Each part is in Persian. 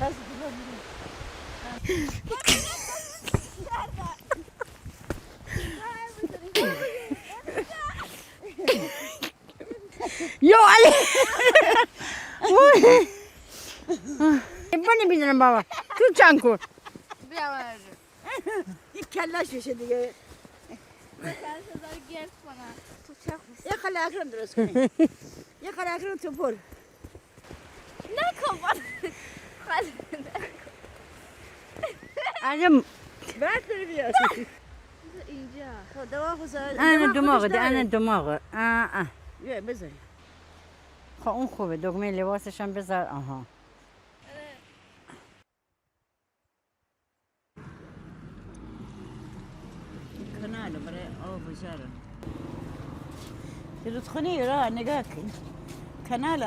Yo Ali. Bana bir tane baba. Tut çankur. İlk kellaş bir şey diye. Sen sözler gel bana. Tutacak mısın? Yakala akırım duruyoruz. Yakala akırım topur. Ne kapat? Hadi. Annem. Ben seni biraz. İnce. Dava güzel. Ana دماغه ده ana دماغه Yok بذار. خب اون خوبه دگمه لباسش هم بذار آها Kanal برای آب و جارا. رودخانه را نگاه کن. کانال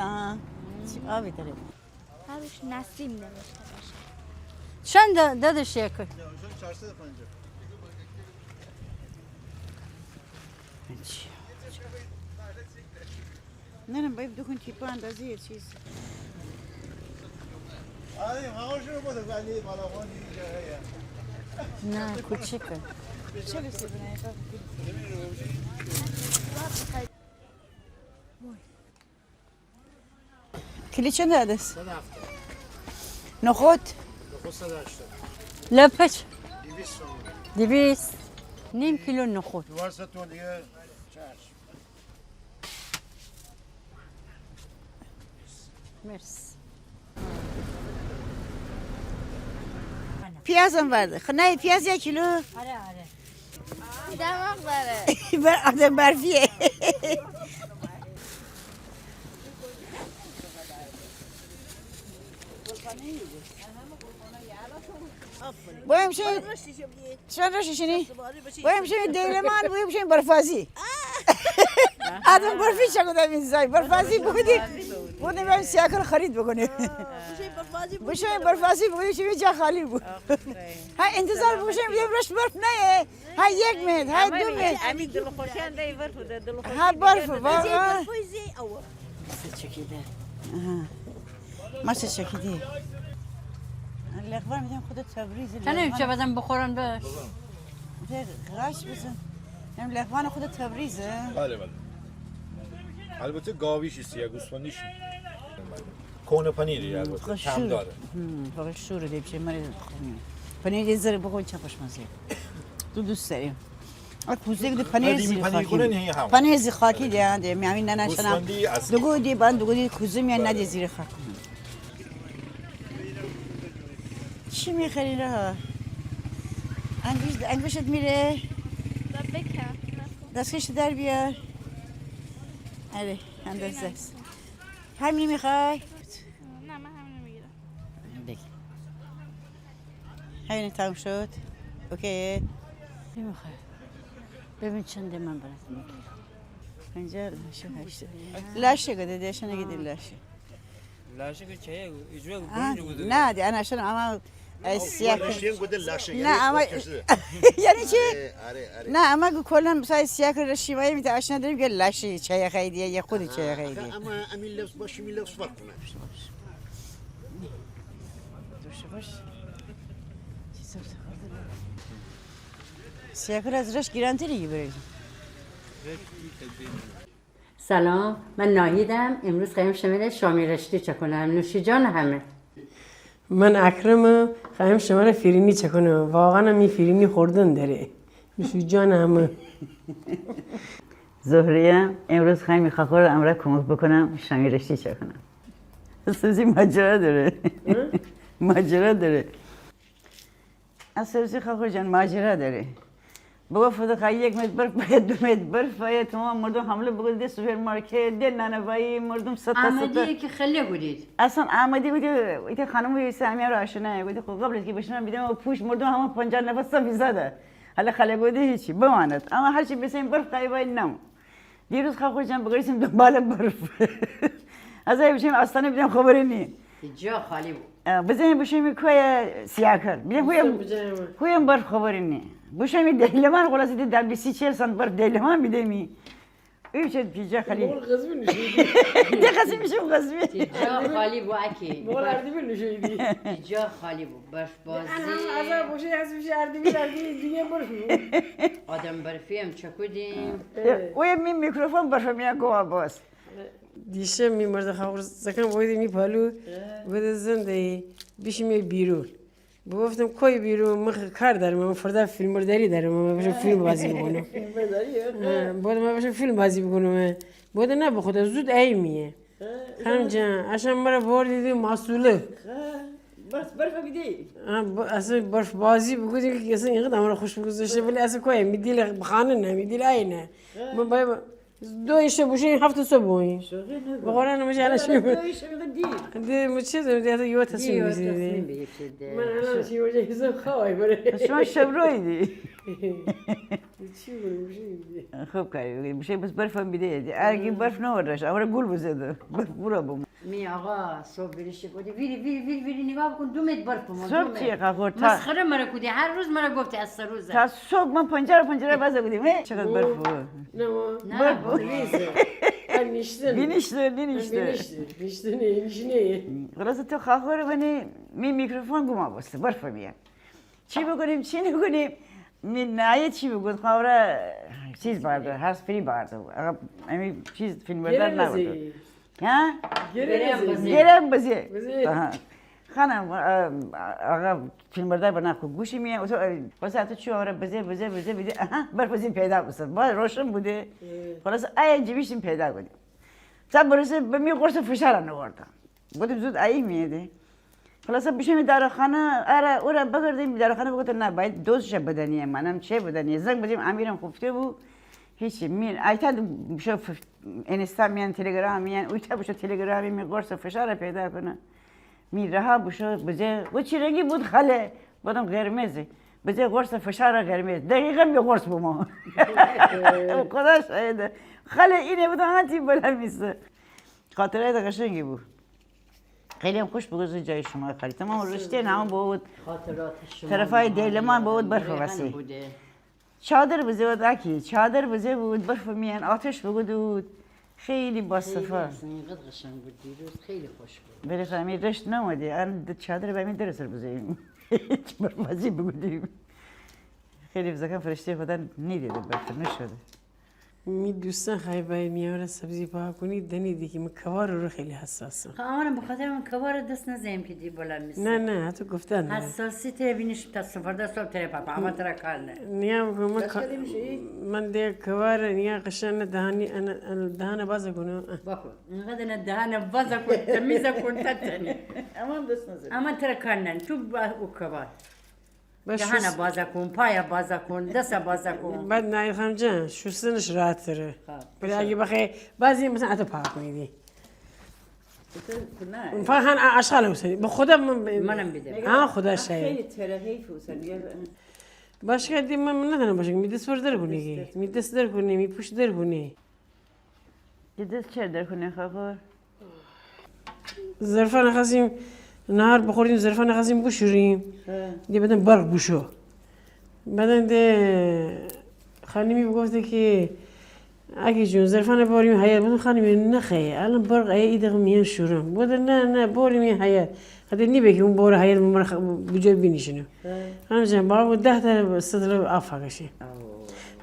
آبی داره. Habiş Nasim demişler. شن دادش یک نه نه باید دکون تیپا اندازی چیز. نه کوچیکه چه بسی بنای کلی چند است؟ نخود. لپچ 200 نیم کیلو نخود مرسی پیازم vardı. نه پیاز 1 کیلو. آره آره Demek dاره. بر آدم برفیه. بایم شیم چند رششنی؟ بایم شیم دیلمان بایم شیم برفازی. آدم برفی چقدر میزای برفازی بودی بودیم بایم سیاکر خرید بکنیم. بشیم برفازی بودیم شیم جا خالی بود. ها انتظار باشیم بیام رش برف نه. ها 1 متر ها 2 متر. امید دل خوشیان دی برف ده دل خوشی. ها برف واقعا. چکیده. ماست چکیده. لقبار میدم خودت تبریز. تنه چه بدم بخورن بش غاش بزن. هم لقبان خودت تبریزه. بله بله. البته گاویش یا گوسفندیش. کونه پنیری البته کم داره. فقط شور دیگه مری خونی. پنیر زیر بخون چه خوشمزه. تو دوست داریم. کوزه گده پنیر زیر خاکی. پنیر زیر خاکی دیگه میامین نه نشنم. دوگو دی بند دوگو دی کوزه میان ندی زیر خاکی. چی میخری راه؟ انگشت میره؟ Bekar. دستکش در بیار. آره اندازه است. همین میخوای؟ نه من همینو میگیرم. بگی. همین تمام شد؟ اوکی. نمیخوای ببین چنده من برات میگیرم اینجا لاشه هشت. لاشه گده دیشان نگیدی لاشه. لاشه که چیه؟ اجرا کنی؟ نه دی آن اشون اما سیاه. نه اما یعنی چی؟ نه اما کلا مثلا سیاه رشیمایی میته آشنا داریم که لاشه چای خیلیه یا خودی چای خیلیه. اما امین لفظ باشه می لفظ فرق کنه. باش. سیاه از رش گیرانتری برای. سلام من ناهیدم امروز خواهیم شامل شامی رشتی چکنم نوشی جان همه من اکرمم خواهیم شما را فیرینی چکنم واقعا می فیرینی خوردن داره نوشی جان همه زهریه امروز خواهیم خاخور امره کمک بکنم شامی رشتی چکنم سوزی ماجرا داره ماجرا داره سوزی خاخور جان ماجرا داره بگو فداکاری 1 متر برف باید 2 متر برف باید تمام مردم حمله بگو دی سوپرمارکت دی نانوایی مردم ستا آمدیه که خیلی بودید اصلا آمدی بودی ایت خانم سامیه رو آشناه بودی خب قبل از که بشنم بیدم پوش مردم همه 50 نفس بیزاده حالا خاله بودی هیچی بماند اما هر چی بسیم برف قایبای نم دیروز خاخور جان بگریسیم دنبال برف از این بشیم آستانه بیدم خبری نی جا خالی بود بزنیم بشیم کوی سیاه کرد بیدم کویم برف خبری نی بشیم دیلمان خلاصی دی در 20-40 سانت برف دیلمان بیدمی این چه پیجا خالی بقول غزبي نشيدي ده قسم میشه قسمی جا خالی بو اکی بقول اردبيل نشيدي جا خالی بو باش انا بازی عذاب وشي حسب شي اردبيل الدنيا برفو آدم برفی هم چکودیم و یه میکروفون برفمیه گوه باز دیشب میمرد خبر زکم باید میپالو بود زنده بیشمی بیرون گفتم کوی بیرون من کار دارم من فردا فیلم برداری دارم من باشم فیلم بازی بکنم بود من باشم فیلم بازی بکنم بود نه بخدا زود ایمیه خانم جان عشان مرا بردیدی مسئوله بس برف بیدی اصلا برف بازی بگویی که اصلا اینقدر امر خوش بگذاشته ولی اصلا کوی میدیل بخانه نه میدیل اینه من باید دو ایشه بوشین هفته صبح بوین بقول انا مش على شيء دي مش ده ده يو تصميم تصمیم بيزيد بگیرید ما انا شيء وجه حساب خواي بري شما شبروی دی شي بقول خوب کاری میشه بس برف بیدی اگه برف نوردش اول گل بزده برف برا بوم می آقا صبح بریشی کودی ویری نگاه بکن 2 متر برف ما صبح چیه قاقور تا مسخره مرا کودی هر روز مرا گفتی از سر روزه تا صبح من پنجره بازه بودیم چقدر برف بود نه نيشتن بینیشته نيشتن خلاص تو قاقور بنی میکروفون گما بسته برف میاد چی بکنیم چی نکنیم می نایه چی بگود قاقورا چیز بارده هست فری بارده امی چیز فیلم بردار نبوده ها گرم بزی خانم آقا فیلم بردار بنا خوب گوشی میه واسه تو چی آره بزی بیده برف بزی پیدا بسد باید روشن بوده خلاص ای جیبیشیم پیدا کنیم تا برسه به می قرص فشار نوردم بودیم زود ای میده خلاص بشیم داروخانه آره اورا بگردیم داروخانه بگفت نه باید دوزش بدنیه منم چه بدنیه زنگ بدیم امیرم خفته بود هیچی مین ایتا بشو اینستا میان تلگرام میان اویتا بشو تلگرامی می قرص فشار پیدا کنه می رها بشو بزه و چی رنگی بود خاله بودم قرمزه بزه قرص فشار قرمز دقیقا می قرص بومو خدا شاهده خاله اینه بودم هنتی بلند میسته خاطره ده قشنگی بود خیلی هم خوش بگذار جای شما خالی تمام رشته نام بود خاطرات شما طرفای دیلمان بود برف وسی چادر بزه بود اکی چادر بزه بود برف میان آتش بگود خیلی باصفه اینقدر قشنگ بود دیروز خیلی خوش بود بله خواهمی رشت نمودی آن چادر به همین درسر بزهیم برف وزی بگودیم خیلی بزکم فرشته خدا نیدیده برف نشده می دوستان خواهی باید میاره سبزی پاک کنی دنیدی که من کوار رو خیلی حساسم آمانم بخاطر من کوار دست نزیم که دی بلند میشه نه حتی گفتن نه حساسی ته بینش تا سفرده صبح تره پاپا اما ترا کار نه نیا من دیگه کوار نیا قشن دهانی انا دهانه باز کنم باکو اینقدر نه دهانه بازا کن تمیزا کن تتنی اما دست نزد اما ترا کار نه تو با او کوار بس دهانه بازا کن پایا بازا کن دست بازا کن بعد نای خانم جان شستنش راحت تره ولی اگه بخوای بعضی مثلا حتی پاک کنیدی فقط اشغال حسینی به خدا منم بیدم خدا شاید خیلی ترهی فوسن باش کردی من ندارم باشه می دست بردار کنی می دست در کنی می پوش در کنی دست چه در کنی خواهر؟ ظرفا نخواستیم نهار بخوریم ظرفا نخواستیم بشوریم دی بدن برق بشو بعدن ده خانمی بگفته که اگه جون ظرفا نباریم حیات بدن خانمی نخیه الان برق ایده میان شورم بودن نه باریم این حیات خاطر نی بگی اون بار حیات من بجای بینیشنم خانم جان بابا 10 تا سطل آفاقشه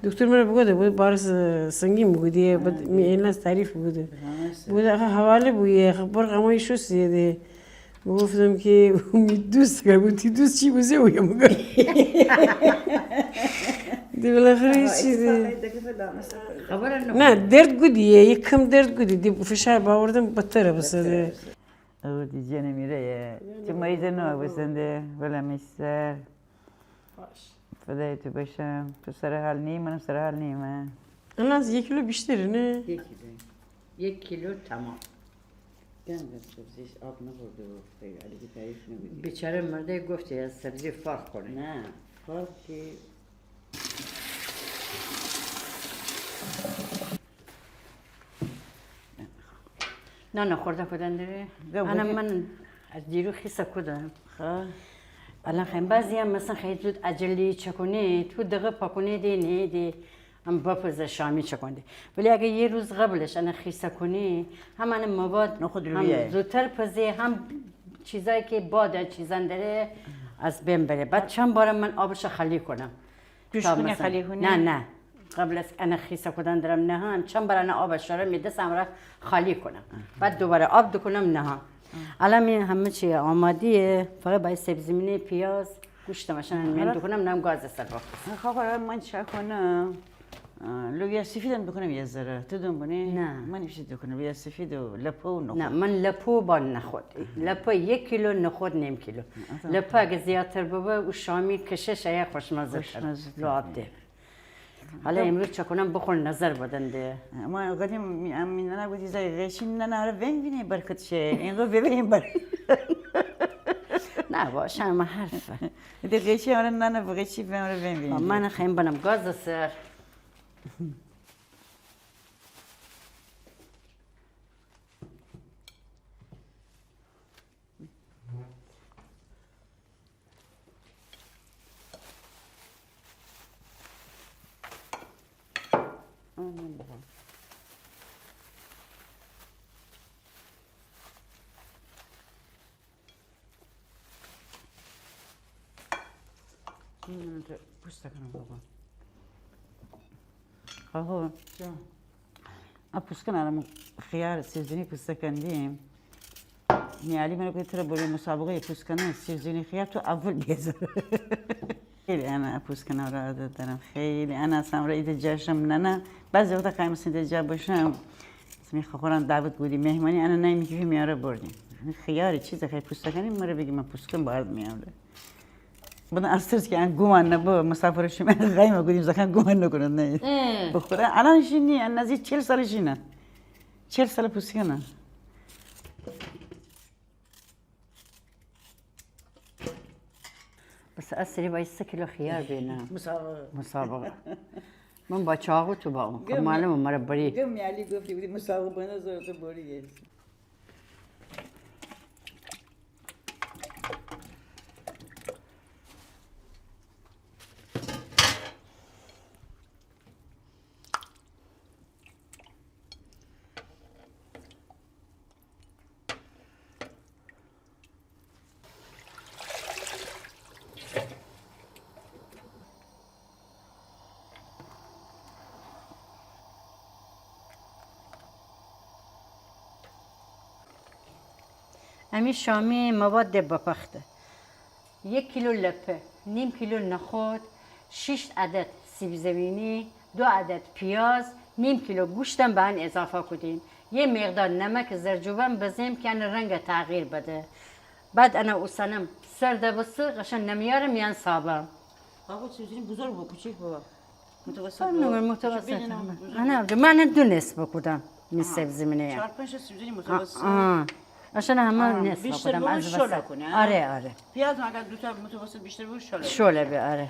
دکتر من بگوده بود بارس سنگین بگودیه بعد این از تعریف بگوده بود حواله بویه برق همایی شو سیده گفتم که می دوست کرد بود دوست چی بوده ویم مگر دی بالاخره چیزی نه درد گودیه یکم درد گودی دی فشار باوردم بهتره بسده او دیگه نمیره تو مریض نو بسنده ولی میسر فدای تو باشم تو سر حال نیم منم سر حال نیمه الان از 1 کیلو بیشتره نه 1 کیلو تمام سبزیش آب نخورده و علی که تعریف نمیدی بیچاره مرده گفتی از سبزی فرق کنه نه فرق که نه خورده کدن داره من از دیرو خیسه کدم الان خیلی بعضی هم مثلا خیلی زود عجلی چکونه تو دقیقه پاکونه دی هم بپز شامی چکندی ولی اگه یه روز قبلش انا خیسه کنی هم انا مواد نخود هم رویه. زودتر پزه هم چیزایی که باد چیزان داره از بین بره بعد چند بار من آبش خالی کنم جوش تا کنی مثلا- خالی کنی؟ نه قبل از انا خیسه کردن دارم نهان چند بار انا آبش رو میدستم را خالی کنم بعد دوباره آب دکنم نهان الان این همه چی آمادیه فقط باید سبزیمینه پیاز گوشت مثلا من دکنم نم گاز سر بخورم خواهر من چه کنم لوبیا سفیدم بکنم یه ذره تو دنبونه نه. من نمیشه بکنم لوبیا سفید و لپو و نخود نه من لپو با نخود لپو 1 کیلو نخود نیم کیلو لپو اگه زیادتر ببه و شامی کشش ای خوشمزه تر خوشمزه تر. رو آب ده حالا امروز چکنم بخور نظر بدن ده ما قدیم من نه بودی زای غشیم نه نه ون بینه برکت شه اینو ببینیم بر نه باشه اما حرفه دی غشی آره نه نه غشی ون رو ون بینیم من خیم بنم گاز سر پوست کنم بابا خواهر پوست کنم خیار سیزنی پوست کندیم نیالی من گفت ترا برای مسابقه پوست کنم سیزنی خیار تو اول بیزار خیلی انا پوست کنم را عادت دارم خیلی انا سامرا ایده جاشم نه بعضی وقتا قایم سیده جا باشم اسمی خورم دعوت بودی مهمانی انا نمیگی میاره بردیم خیاری چیز خیلی پوست کنیم مرا بگی من پوست کنم بارد میام بدن استرس که ان گومان نبود مسافرش من قایم بودیم زخم گومان نکنن نه بخوره الان شینی ان نزدیک 40 سالشینه 40 سال پوست کنم بس اصلی باید 3 کیلو خیار بینم مسابقه مسابقه من با چاقو تو با اون معلومه مرا بری گم علی گفتی بودی مسابقه بنا زورت بوری همین شامی مواد بپخته 1 کیلو لپه نیم کیلو نخود 6 عدد سیب زمینی 2 عدد پیاز نیم کیلو گوشتم به آن اضافه کردیم یه مقدار نمک زرجوبم بزنیم که آن رنگ تغییر بده بعد انا اوسانم سرده بسه قشن نمیارم یان صابم آقا سیزنی بزرگ با کوچیک با متوسط متوسط انا من دونست بکودم می سیب زمینی 4 5 سیزنی متوسط عشان همه نصف بیشتر بکودم از شله وسط کنی، آره پیاز اگر دو تا متوسط بیشتر بود شله شله به آره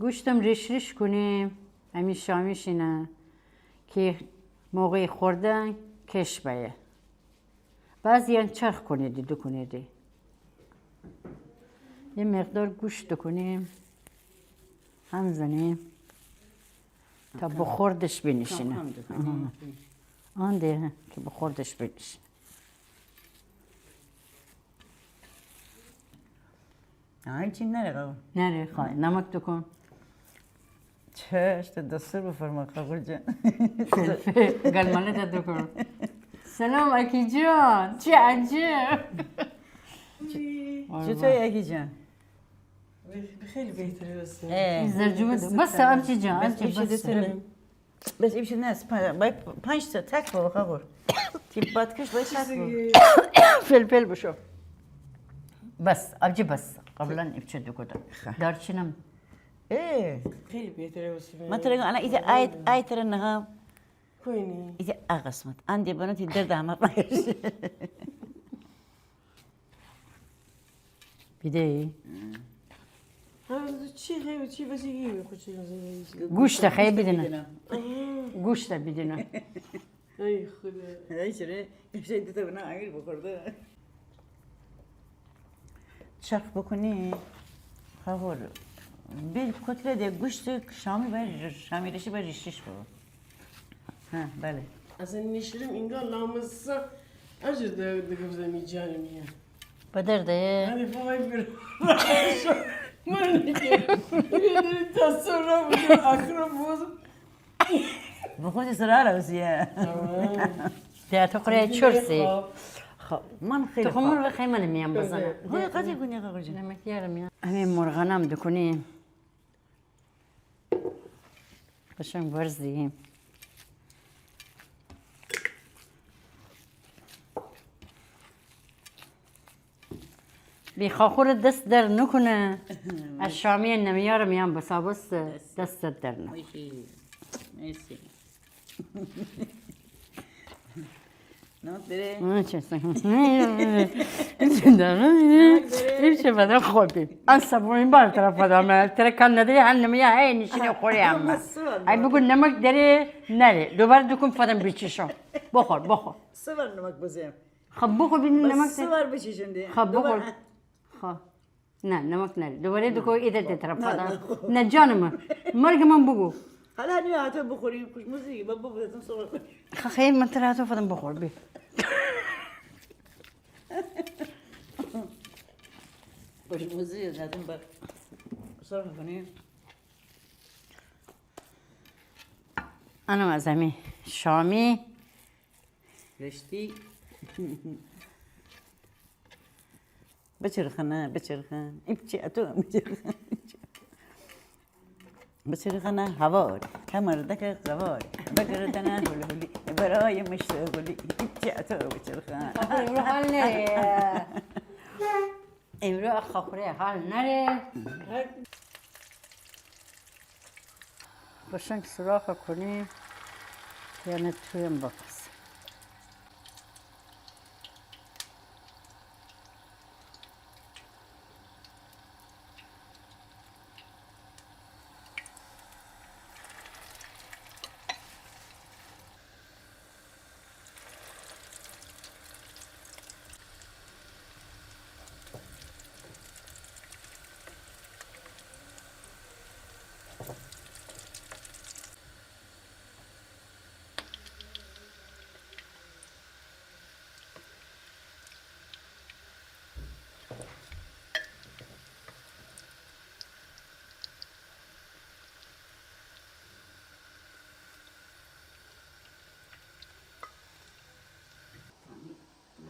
گوشتم ریش کنیم همین شامیش اینه که موقع خوردن کش بیه بعضی هم چرخ کنیدی دو کنیدی یه مقدار گوشت کنیم هم زنیم تا بخوردش بنشینه آن ده که بخوردش بنشینه هیچی نره نره خواهی نمک دکن چه دستور بفرما قبول جان گلمانه داد دکن سلام اکی جان چه عجب چطوری اگی جان خیلی بهتره بس این زرجوبه دو بس آبچی جان بس بس دتره بس این نه باید 5 تا تک با خور تیپ باد کش باید تک فلفل بشو بس آبجی بس قبلا ابچه دو کدام دارچینم خیلی بهتره واسه ما ترى انا اذا اي ترى انها کنی اذا اقسمت عندي بناتي درد عم طايش بیده چی خیلی چی بسیگی خوشی گوشت خیلی بدونه گوشت بدونه ای خدا هاي شري شيء انت بنا عيل بخورده چرخ بکنی خبر بیل کتله ده گوشت شامی باید شامیرشی باید ریشش بود ها بله اصلا نشرم اینگاه لامصا اجر ده گفزمی جانم یا بدرده هذه فوق يبر ما نجي تصور اخر بوز بخوردی سراره بسیه ده تقریه چرسی من خیلی تو خمر خیلی من میام بزنم های قطعی کنی آقا جان نمک یارم یا همین مرغانم دکنیم بشن ورزیم بی خاخور دست در نکنه از شامی نمیارم یام بسابس دست در نه مرسی نه داره این چه بدن خوبی از سبوین بار طرف بدم ترکان نداری هن نمیه هی نشینی خوری هم ای بگو نمک داره نره دوباره دکن فدم بیچیشم بخور سوار نمک بزیم خب بخور ببین نمک داره سوار بچیشون دی خب بخور خب نه نمک نره دوباره دکو ایده طرف فدم نه جانم مرگ من بگو حالا هنوی حتی بخوریم خوش موزیکی بابا بودتم سوار کنیم خیلی من طرف فدم بخور بی خوش موزیکی حتی با سوار کنیم انا از همین شامی رشتی بچرخنه این چی اتو بچرخنه بچرخنه هوار کمردک قوار بگردنه هلی برای مشتغلی این چی اتو بچرخنه امرو حال نره امرو خاخوره حال نره باشن سراخ کنیم یعنی تویم بپس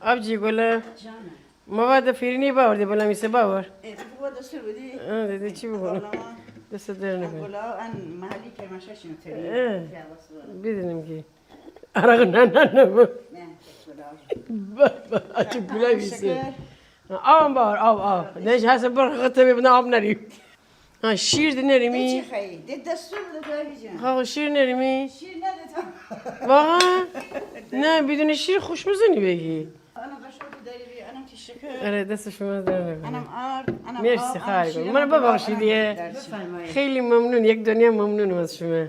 آبجی گله مواد فیرینی باور دی بالا میشه باور بابا داشته بودی دیدی چی بگم دست در نکن گلا ان محلی که ماشین تری بدونم که عرق نه نه چه گله بیسه آب باور آب دیش هست بر خطه ببنا آب نری شیر دی نریمی چی خیلی دی دستور بده تو جان خب شیر نریمی شیر نده واقعا نه بدون شیر خوشمزه نی بگی انا بشوف داری انا تشکر آره دست شما در نکن انا آرد انا مرسی خواهی کنم من ببخشید خیلی ممنون یک دنیا ممنونم از شما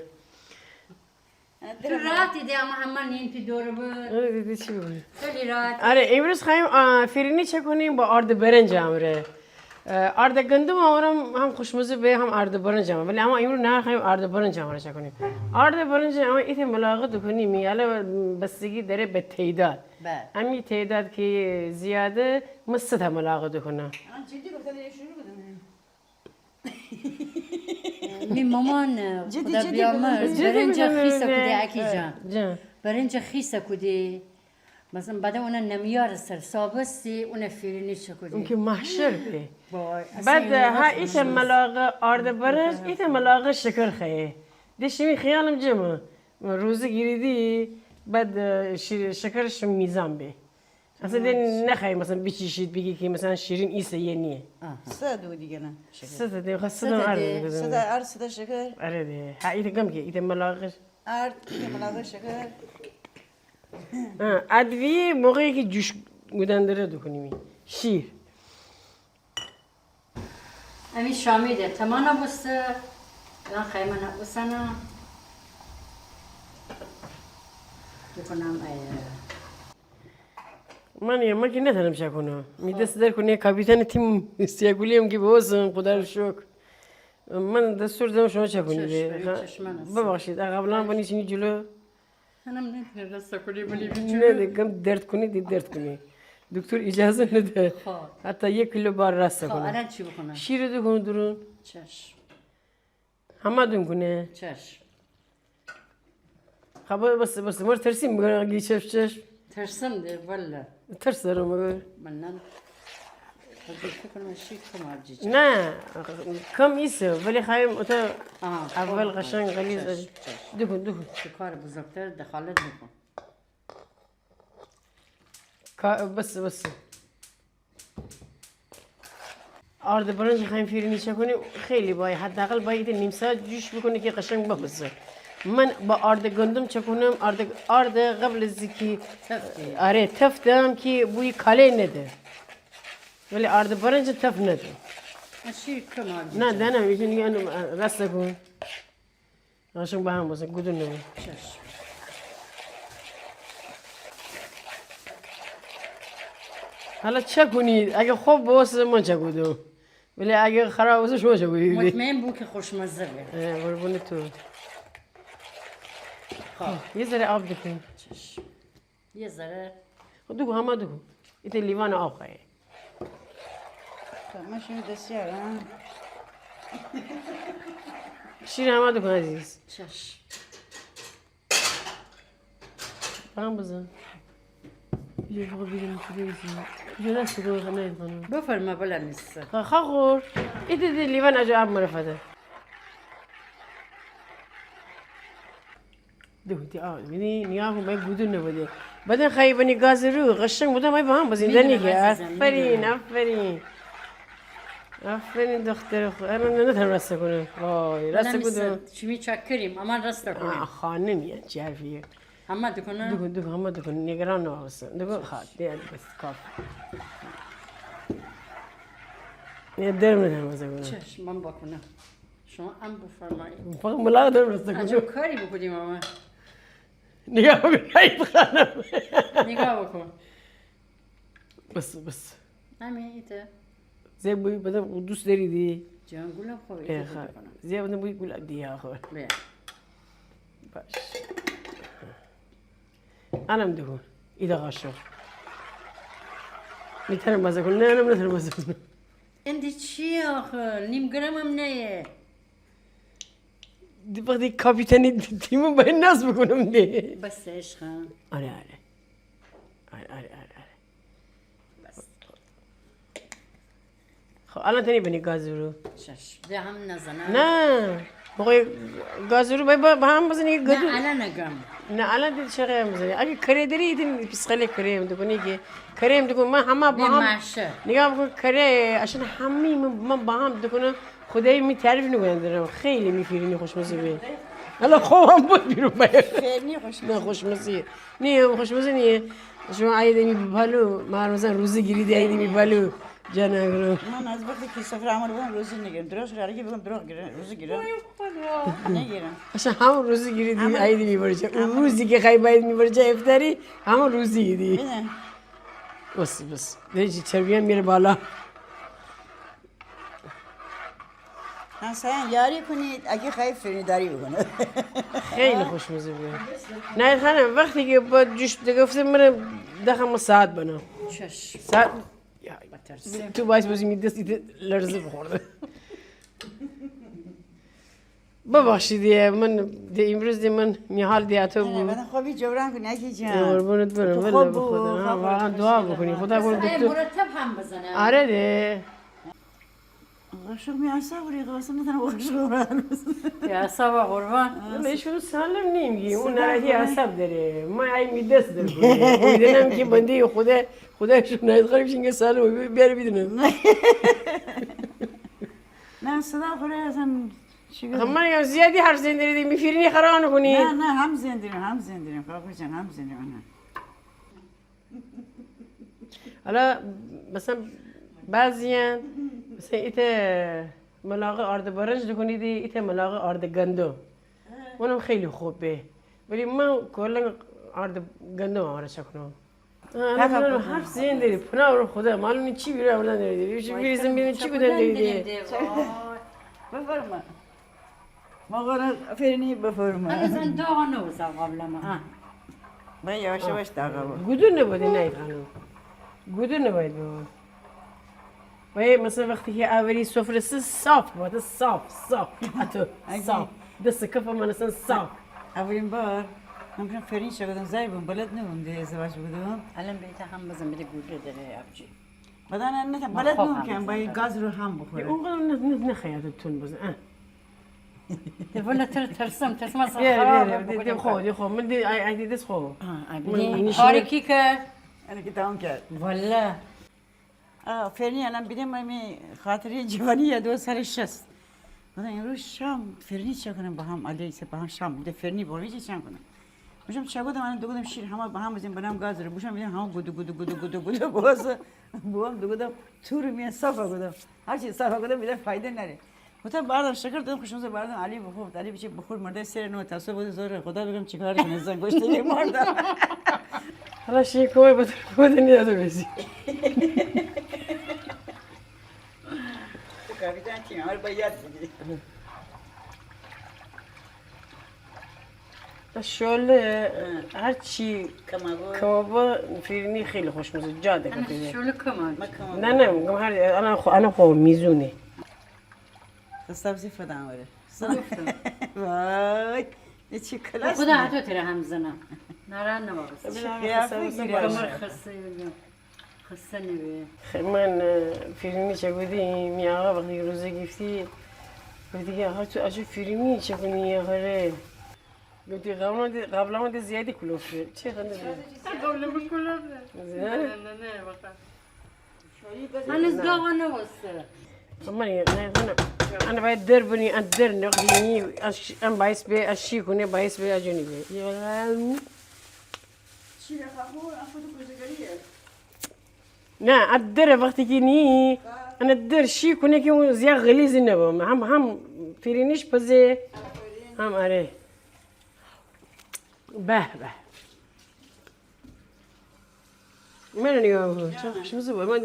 تو راحتی دی اما همه نیم تو دور بود آره دیدی چی بگم خیلی راحت آره امروز خواهیم فیرینی چه کنیم با آرد برنج امره آرد گندم آورم هم خوشمزه به هم آرد برنج امره ولی اما امروز نه خواهیم آرد برنج امره چه کنیم آرد برنج اما ایت ملاقات کنیم یاله بستگی داره به تعداد امی تعداد که زیاده مست هم ملاقات کنه جدی گفتم شروع بدم می مامان خدا بیامرز برنج خیسه کدی اکی جان برنج خیسه کدی مثلا بعد اون نمیار سر سابستی اون فیرینی چه کدی اون که محشر به وای بعد ها ایت ملاقه آرد برنج ایت ملاقه شکر خیه دیشمی خیالم جمع روزی گیریدی بعد شکرش میزان به اصلا نخواهی مثلا بچیشید بگی که مثلا شیرین ایسه یه نیه سه دو دیگه نه شکر سه ده خواست سه ده سه تا ارد سه تا شکر آره ده ها ایده گم که ایده ملاقش ارد که ملاقه شکر ادویه موقعی که جوش بودن داره دکنیمی شیر امی شامیده تمانا بسته الان خیمه نبسنه بکنم من که نتونم شکنم می دست در کنه کاپیتان تیم سیاگولی هم که بوزم خدا رو شکر من دستور دادم شما چکنید ببخشید قبلا بانی چینی جلو منم نمیتونم رسته کنی بلی نه کم درد کنید درد کنید دکتر اجازه نده حتی 1 کیلو بار رسته کنه الان چی بکنم؟ شیر دو کنه درون چشم همه دون کنه چشم خب بس مر ترسیم میگن اگه چش ترسم ده والا ترس دارم مگر من نه فکر کنم شیر کم آبجی نه کم ایسه ولی خواهیم اتا آه اول قشنگ غلیظ دکن تو کار بزرگتر دخالت میکن بس آرد برنج خواهیم فیرینی چکنیم خیلی باید حداقل باید نیم ساعت جوش بکنه که قشنگ بپزه من با آرد گندم چکنم آرد قبل از که آره تفتم که بوی کاله نده ولی آرد برنج تف نده شیر کم آبجی نه دانم میتونی اینو رسته کن قشنگ با هم بسن گدون نمون چشم حالا چه کنید اگه خوب بوسه من چه کدوم ولی اگه خراب بوسه شما چه کنید مطمئن بو که خوشمزه بیه قربون تو یه ذره آب دکن چشم یه ذره دکو همه دکو ایت لیوان آب خواهی من شما دستیارم شیر همه دکن عزیز چشم هم بزن یه فقط بیرون شده بیزیم یه دست رو خنه خانم بفرما بلا نیسته خور ایت لیوان اجا آب مرفته دوتی آب بینی نیاه کن باید گودون نبوده بعدن خواهی بانی گاز رو قشنگ بودن باید با هم بزیندنی که آفرین دختر خود الان نتونم رسته کنم وای رسته کنم چی میچکریم اما رسته کنیم خانمیه چی حرفیه همه دکنه دکن همه دکن نگران نباشه دکن خواهد دیگه بس کاف یه درم نتونم رسته کنم چشم من بکنم شما هم بفرمایید فقط ملاق درم رسته عجب کنم کاری بکنیم اما نگاه بکن عیب خانم نگاه بکن بس همین ایته زیب بوی بدم دوست داری دی جان گلم خوب ایته بکنم زیب بدم بوی گل دیگه آخر بیا باش انم دکن ایده قاشق میتونم مزه کنم نه نمیتونم مزه کنم اندی چی آخه نیم گرم هم نیه وقتی کاپیتانی تیمو باید نصب بکنم دی بس عشقم آره خب الان تنی بینی گازو رو چشم ده هم نزنم نه موقع گازو رو باید با هم بزنی گدو نه الان نگم نه الان دید چقدر بزنی اگه کره داری ایدین پیسخاله کریم دکنی که کریم دکن من همه با هم محشه نگاه بکن کره عشان همه من با هم دکنم خدایی می تعریف نکنم دارم خیلی میفیرینی خوشمزه بیه حالا خوبم بود بیرون باید خیلی خوش نه خوشمزه نه خوشمزه نیه شما عیده می بالو مثلا روزی گیری عیده می بالو جان اگرم من از وقتی که سفر عمل بودم روزی نگیرم درست قراره که بگم درست گیرم روزی گیرم نگیرم اصلا همون روزی گیری دی عیدی میبرچه اون روزی که خیلی باید میبرچه افتاری همون روزی گیری ببین بس دیگه چربیان میره بالا همسایان یاری کنید اگه خیلی فریداری بکنه خیلی خوشمزه بود نه خانم وقتی که با جوش گفتم من دخم ساعت بنا چشم ساعت بترس تو باعث بازی میدست لرزه بخورده ببخشید من امروز من میحال دیاتو بود بعد خوابی جبران کنی اگه جان قربونت برم تو والله خوب بخدا واقعا دعا بکنی خدا کنه دکتر مرتب هم بزنه آره ده قشق می اصابری قاسم نتونم قشق برم یا سوا قربان ایشون سالم نمیگی اون نرهی عصب داره ما این دست داره میدونم که بنده خدایشون نهید خواهیم شنگه سالم بیاره بیدونم نه صدا خوره اصلا چی گفت؟ من میگم زیادی حرف زندگی میفیرینی خراب نکنی نه هم زندگیم کاکو جان هم زندگیم حالا مثلا بعضیان مثلا ایت ملاقه آرد برنج دکنید ایت ملاقه آرد گندم اونم خیلی خوبه ولی من کلا آرد گندم آرش کنم من حرف زین داری پناه رو خدا معلوم نیست چی بیره آوردن داری بیریزم ببین چی بودن داری بفرما ماغرا فرنی بفرما هنوز داغ نوزا قبل ما من یواش یواش داغا بود گودون نبودی نه خانم گودون نباید بود ولی مثلا وقتی که اولی سفره صاف بود صاف حتی صاف دست کف من اصلا صاف اولین بار من کنم فرنی شدم زای بودم بلد نبودم ازدواج بودم الان بیت هم بزن بده گوده داره ابجی بعدن نه بلد نبودم با گاز رو هم بخوره اونقدر نخیادتون بزن ولا ترسم از بیا خب من دی دست خب تاریکی که انا که تمام کرد والا فرنی الان بیدم من خاطری جوانی یا دو سر شست بعد امروز شام فرنی چه کنم با هم علی با هم شام بوده فرنی بوری چه کنم میشم چه گفتم من دوگم شیر همه با هم بزنیم بنام گاز رو بوشم میدم هم گودو باز بوام دوگم تور می صافا گفتم هر چی صافا گفتم میده فایده نره گفتم بعدم شکر دادم خوشمزه بعدم علی بخور علی بچه بخور مرده سر نو تاسو بود زوره خدا بگم چیکار کنه زن گوشت مردم حالا شیکوی بود نیاد بزی کاپیتان چی هر باید بگی شله هر چی کباب فرنی خیلی خوشمزه جاده گفتم شلو کمان نه میگم انا خو میزونه سبزی فدان وره وای چی کلاس خدا حتی تره هم زنم نران نباقص کمر خسته نبی من فرنی چه بودی می آقا وقتی روزه گفتی گفتی که آقا تو اجو فرنی چه کنی آخره گفتی قبلا ما زیادی کلوفه چه خنده قبل ما کلافه نه هنوز داغ نوسته أنا باید در بني أدر نقديني أنا بايس بي أشي كوني بايس بي أجوني بي نه أدر وقتی که نی أنا در شي كوني كي زياد غليظ نبام هم فرينيش بزي هم أره به من نيجا شو مسوي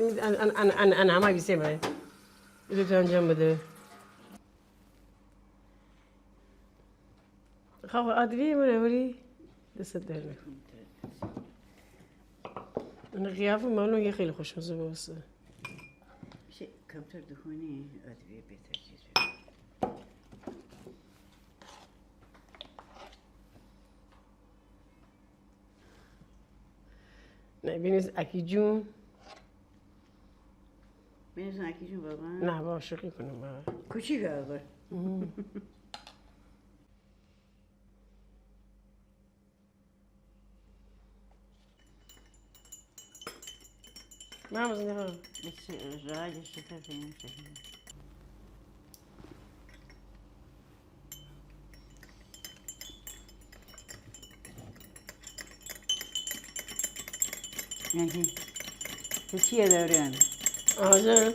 أنا عماي بيسمع إذا كان جنبه خاف أدري من أوري تصدقني أنا غيابه معلوم يا خيل خوش مزبوط بس شيء كمتر دخوني أدري بيترجيز بینیز اکیجون بینیز اکیجون بابا نه با شوخی کنم با کوچیک آقا ما مزنی ها راجع شکر فیلم شکر یعنی تو چیه دارن؟ آجا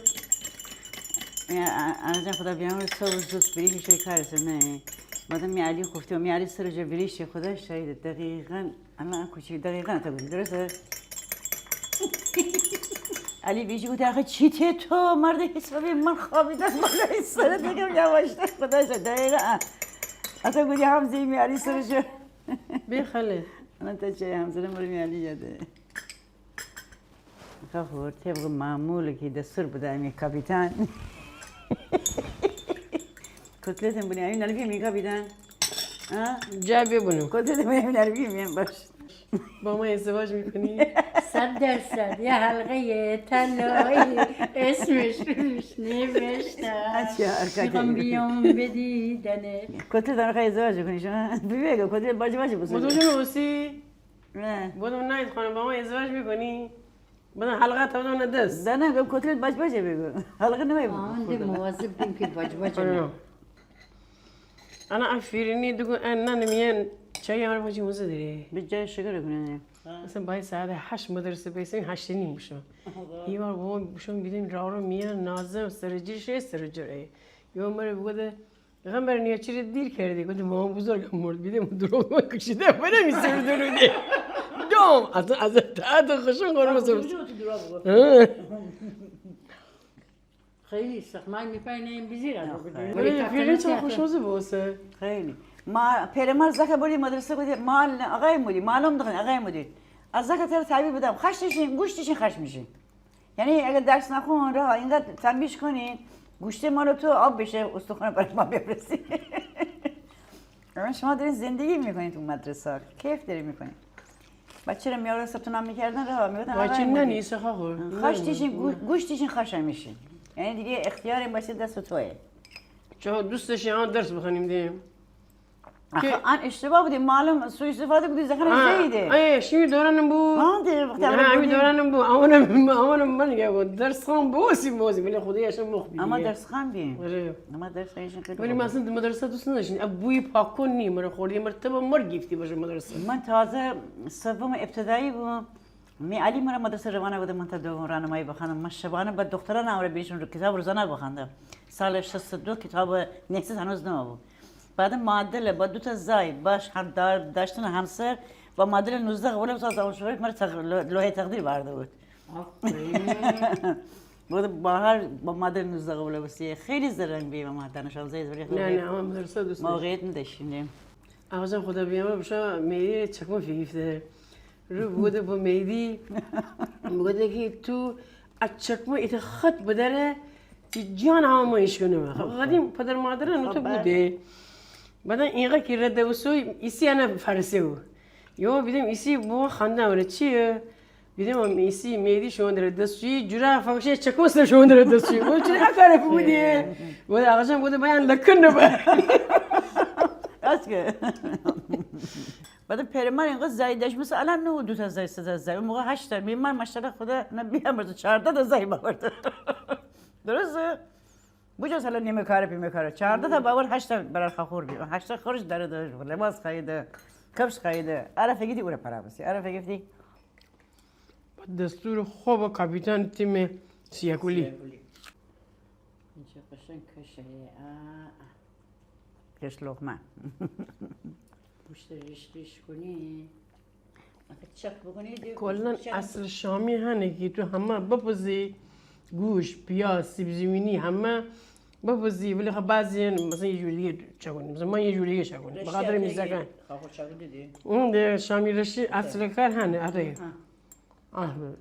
آجا خدا بیامر صبح زود بریش شوی کارسه نه بعدم میعلی گفته و میعلی سر جا بریش خدا شاید دقیقاً اما کوچیک دقیقاً تا گفتی درسته؟ علی بیشی گفته آخه چیته تو مرد حسابی من خوابیدم بالای سرت بگم یواشتر خدا شد دقیقاً اتا گفتی همزه میعلی سر جا بی خاله انا تا چه همزه نمور میعلی یاده خور طبق معمول که دستور بوده امی کاپیتان کتلت هم بونی امی نلفی می کاپیتان جا ببونم کتلت هم امی نلفی می باش با ما ازدواج میکنی 100% یه حلقه طلایی اسمش روش نوشته میخوام بیام بدیدنه. کتل دارم خیلی ازدواج کنی شما بگو کتل باجی با تو جون اوسی بودم ناید خانم با ما ازدواج میکنی بدن حلقه تا بدن دست نه گم کتل باجی بگو حلقه نمی آنده مواظب بیم که باج انا افیرینی دگو ان نمیان چای همه باجی موزه داری به جای شکر کنه مثلا باید ساعت 8 مدرسه بیسیم 8 نیم بشم یه بار بابا بشم بیدیم رو میان نازم سرجیشه سرجره یه مره بگوده غمبر نیا چی دیر کردی گفتم مامان بزرگم مرد بیدیم دروغ ما کشیده بره میسر درودی دوم از تا خوشم قرم سرس خیلی سخت من میپرنیم بیزیر از ولی فیلم چه خوشمزه بوسه خیلی ما پیرمر زکه بودی مدرسه بودی مال آقای مودی معلوم دخن آقای مودی از زکه تر تعبیر بدم خشتشین گوشتشین خش میشین یعنی اگه درس نخون راه اینقدر تنبیش کنین گوشت مال تو آب بشه استخوان برای ما بفرستی شما دارین زندگی میکنین تو مدرسه کیف داری میکنین بچه رو میاره ثبت نام میکردن راه میگفتن بچه ننی سخا خور خشتشین گوشتشین خش میشین یعنی دیگه اختیار این باشه دست توه چه دوستش یه درس بخونیم دیم آن اشتباه بودی معلوم سوء استفاده بودی زخم زیده ای شمی دورانم بود وقتی همین دورانم بود اونم من گفتم درس خام بوسی ولی خدایش مخبی اما درس خام بیم آره اما درس خیلیشون خیلی ولی مثلا مدرسه دوست نداشتین ابوی پاک کنی من خوردی مرتبه مر گیفتی باشه مدرسه من تازه سوم ابتدایی بودم می علی مرا مدرسه روانه بودم من تا دوم راهنمایی بخوانم من شبانه با دختران آوره بیشون رو کتاب روزانه بخوندم سال 62 کتاب نکست هنوز نبود بعد معدل با دو تا زای باش هم داشتن همسر با معدل 19 قبول ساز اول شوری مرا لوح تقدیر برده بود بود با معدل 19 قبول بسی خیلی زرنگ بیم ما دانش آموزای زوری نه اما مدرسه دوست موقعیت نداشتیم آوازم خدا بیامر بشه میری چکمه فیفته رو بوده با میدی بوده که تو از چکمه ایت خط بدره جان همه ما ایش کنه قدیم پدر مادرن تو بوده بعدا اینقدر که رده و سوی ایسی انا فرسه بود یا بیدیم ایسی با خنده وره چیه بیدیم هم ایسی میدی شما در دستشویی جورا فاکشه چکوست شما در دستشویی بود چه اکاره بودیه بود آقاشم بوده باید لکن نبا راست که بعد پیرمر اینقدر زایی داشت مثل الان نه دو تا زایی سه تا زایی اون موقع 8 تا میمار ماشاءالله خدا نبیام 14 تا زایی باورد درسته بجاز حالا نیمه کاره پیمه کاره 14 تا باور 8 تا برای خور بیم 8 تا خورش داره داشت لباس خریده کفش خریده عرفه گیدی اون پرا بسی عرفه گفتی دستور خوب کاپیتان تیم سیاکولی اینجا قشنگ کشه کش لقمه گوشت ریش کنی چک بکنی کلا اصل شامی هنه که تو همه بپزی گوش پیاز سیب زمینی همه بپزی ولی خب بعضی مثلا یه جوری دیگه چکنیم مثلا من یه جوری دیگه چکنیم بخاطر میزکن اون ده شامی رشی اصل کار هنه آره